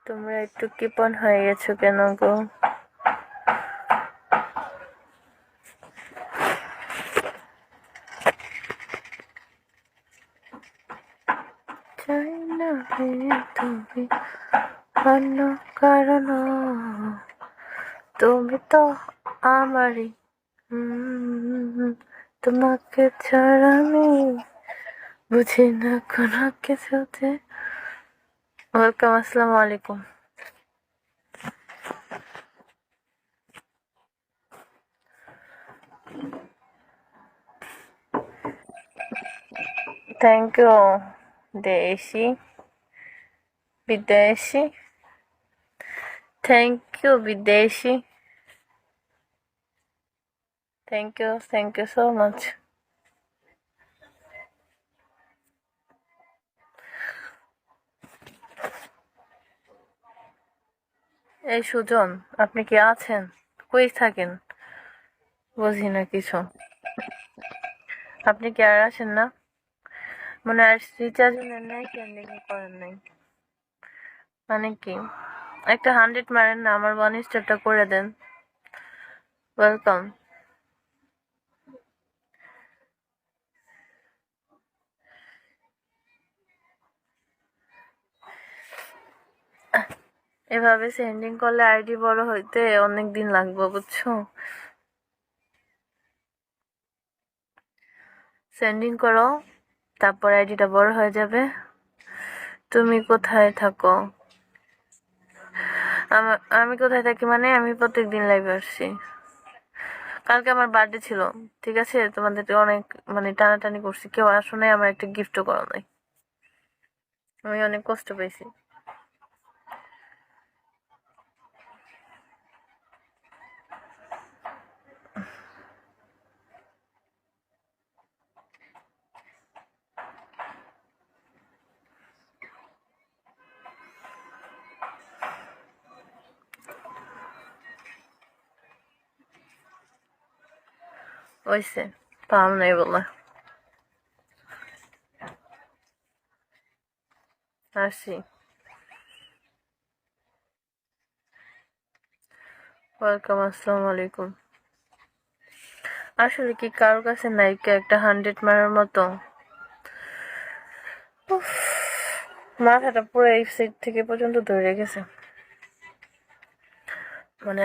তোমরা একটু কৃপণ হয়ে গেছো কেন গো? চাই না তুমি অন্য কারণ, তুমি তো আমারই। তোমাকে ছাড়া আমি বুঝি না কোনো কিছুতে। ওয়েলকাম, আসসালামু আলাইকুম। থ্যাংক ইউ দেশি বিদেশি, থ্যাংক ইউ বিদেশি, থ্যাংক ইউ সো মাচ। এই সুজন, আপনি কি আছেন? কই থাকেন? বুঝি না কিছু। আপনি কি আর আসেন না? মনে হয় রিচার্জ নেন নাই, সেন্ডিং করেন নাই। মানে কি, একটা 100 মারেন না, আমার 1 স্টারটা করে দেন। ওয়েলকাম। এভাবে সেন্ডিং করলে আইডি বড় হইতে অনেক দিন লাগবে, বুঝছো? সেন্ডিং করো, তারপর আইডিটা বড় হয়ে যাবে। তুমি কোথায় থাকো? আমি কোথায় থাকি মানে, আমি প্রত্যেকদিন লাইভে আসছি। কালকে আমার বার্থডে ছিল, ঠিক আছে? তোমাদেরকে অনেক মানে টানাটানি করছি, কেউ আসো নাই, আমার একটা গিফটও করা নাই। আমি অনেক কষ্ট পেয়েছি। ওইসে পাম নাই বলে আসি। ওয়েলকাম, আসসালামু আলাইকুম। আসলে কি কারোর কাছে নায়িকা একটা 100 মারার মতো? মাথাটা পুরো এই সাইড থেকে পর্যন্ত ধরে গেছে, মানে